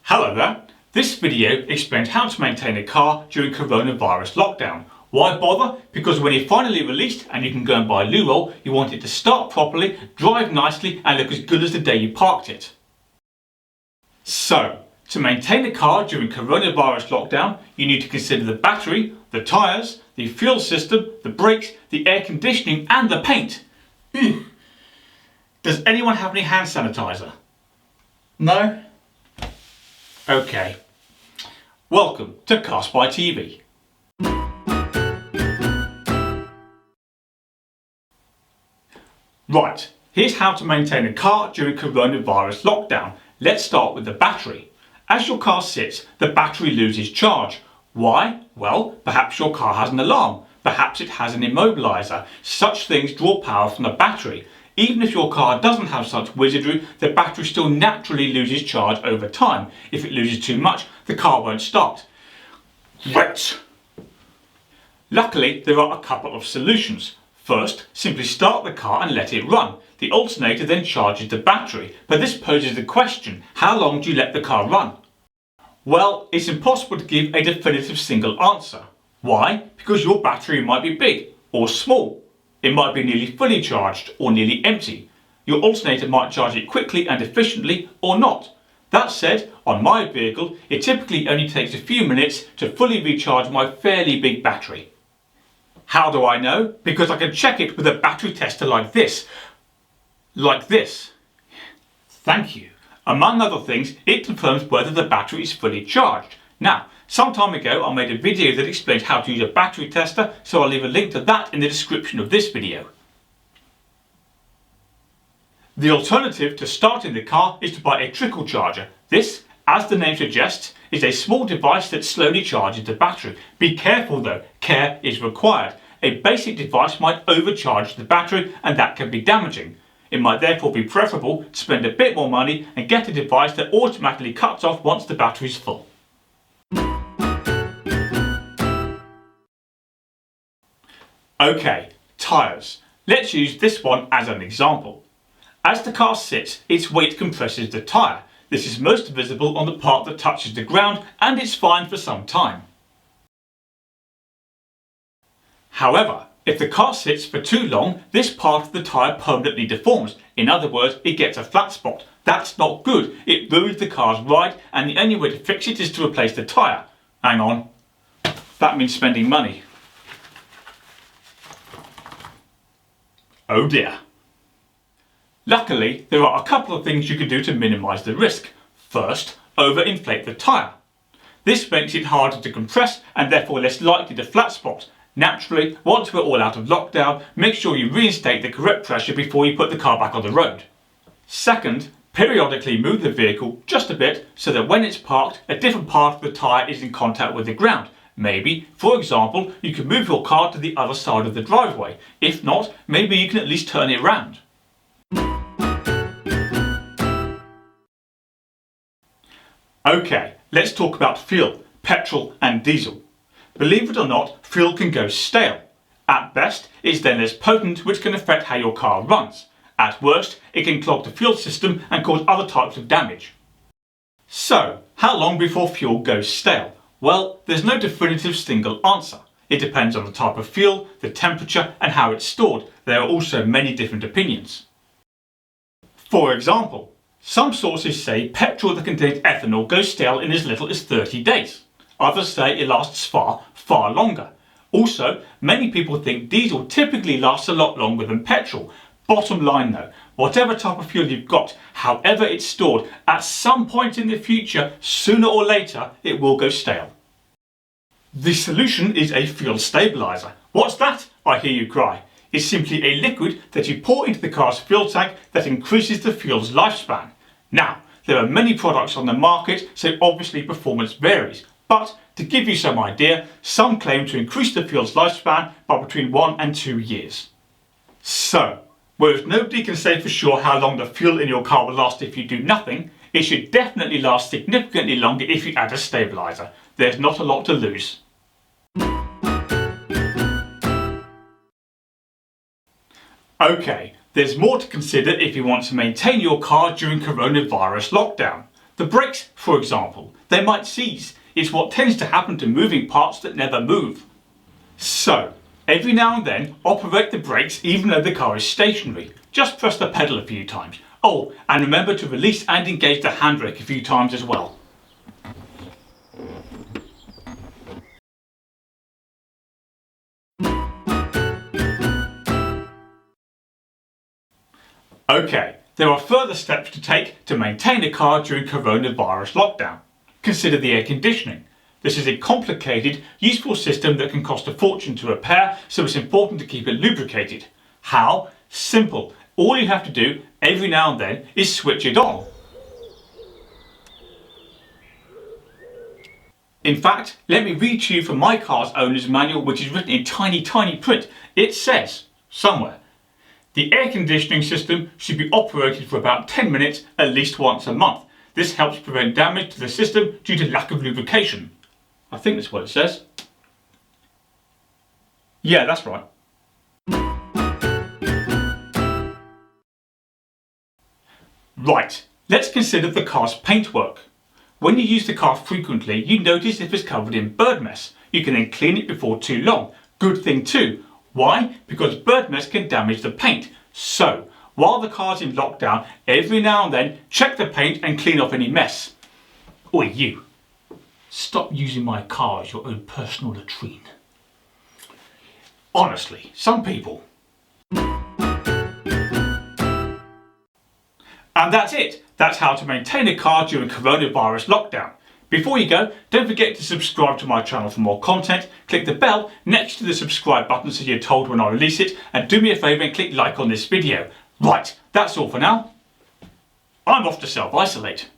Hello there. This video explains how to maintain a car during coronavirus lockdown. Why bother? Because when you're finally released and you can go and buy a loo roll, you want it to start properly, drive nicely and look as good as the day you parked it. So, to maintain a car during coronavirus lockdown, you need to consider the battery, the tyres, the fuel system, the brakes, the air conditioning and the paint. Does anyone have any hand sanitizer? No? Okay. Welcome to Cast by TV. Right, here's how to maintain a car during coronavirus lockdown. Let's start with the battery. As your car sits, the battery loses charge. Why? Well, perhaps your car has an alarm. Perhaps it has an immobiliser. Such things draw power from the battery. Even if your car doesn't have such wizardry, the battery still naturally loses charge over time. If it loses too much, the car won't start. Great! Luckily, there are a couple of solutions. First, simply start the car and let it run. The alternator then charges the battery, but this poses the question, how long do you let the car run? Well, it's impossible to give a definitive single answer. Why? Because your battery might be big or small. It might be nearly fully charged or nearly empty. Your alternator might charge it quickly and efficiently or not. That said, on my vehicle, it typically only takes a few minutes to fully recharge my fairly big battery. How do I know? Because I can check it with a battery tester like this. Like this. Thank you. Among other things, it confirms whether the battery is fully charged. Now, some time ago I made a video that explains how to use a battery tester, so I'll leave a link to that in the description of this video. The alternative to starting the car is to buy a trickle charger. This, as the name suggests, is a small device that slowly charges the battery. Be careful though, care is required. A basic device might overcharge the battery and that can be damaging. It might therefore be preferable to spend a bit more money and get a device that automatically cuts off once the battery is full. Okay, tyres. Let's use this one as an example. As the car sits, its weight compresses the tyre. This is most visible on the part that touches the ground and it's fine for some time. However, if the car sits for too long, this part of the tyre permanently deforms. In other words, it gets a flat spot. That's not good. It ruins the car's ride and the only way to fix it is to replace the tyre. Hang on. That means spending money. Oh dear. Luckily, there are a couple of things you can do to minimise the risk. First, overinflate the tyre. This makes it harder to compress and therefore less likely to flat spot. Naturally, once we're all out of lockdown, make sure you reinstate the correct pressure before you put the car back on the road. Second, periodically move the vehicle just a bit so that when it's parked, a different part of the tyre is in contact with the ground. Maybe, for example, you can move your car to the other side of the driveway. If not, maybe you can at least turn it round. Okay, let's talk about fuel, petrol and diesel. Believe it or not, fuel can go stale. At best, it's then less potent, which can affect how your car runs. At worst, it can clog the fuel system and cause other types of damage. So, how long before fuel goes stale? Well, there's no definitive single answer. It depends on the type of fuel, the temperature and how it's stored. There are also many different opinions. For example, some sources say petrol that contains ethanol goes stale in as little as 30 days. Others say it lasts far, far longer. Also, many people think diesel typically lasts a lot longer than petrol. Bottom line though, whatever type of fuel you've got, however it's stored, at some point in the future, sooner or later, it will go stale. The solution is a fuel stabiliser. What's that? I hear you cry. It's simply a liquid that you pour into the car's fuel tank that increases the fuel's lifespan. Now, there are many products on the market, so obviously performance varies. But to give you some idea, some claim to increase the fuel's lifespan by between 1 and 2 years. So, whereas nobody can say for sure how long the fuel in your car will last if you do nothing, it should definitely last significantly longer if you add a stabiliser. There's not a lot to lose. Okay, there's more to consider if you want to maintain your car during coronavirus lockdown. The brakes, for example, they might seize. It's what tends to happen to moving parts that never move. So, every now and then, operate the brakes even though the car is stationary. Just press the pedal a few times. Oh, and remember to release and engage the handbrake a few times as well. Okay, there are further steps to take to maintain a car during coronavirus lockdown. Consider the air conditioning. This is a complicated, useful system that can cost a fortune to repair, so it's important to keep it lubricated. How? Simple. All you have to do every now and then is switch it on. In fact, let me read to you from my car's owner's manual, which is written in tiny print. It says, somewhere, the air conditioning system should be operated for about 10 minutes at least once a month. This helps prevent damage to the system due to lack of lubrication. I think that's what it says. Yeah, that's right. Right, let's consider the car's paintwork. When you use the car frequently, you notice if it's covered in bird mess. You can then clean it before too long. Good thing too. Why? Because bird mess can damage the paint. So, while the car's in lockdown, every now and then, check the paint and clean off any mess. Oi, you. Stop using my car as your own personal latrine. Honestly, some people. And that's it. That's how to maintain a car during coronavirus lockdown. Before you go, don't forget to subscribe to my channel for more content. Click the bell next to the subscribe button so you're told when I release it. And do me a favour and click like on this video. Right, that's all for now. I'm off to self-isolate.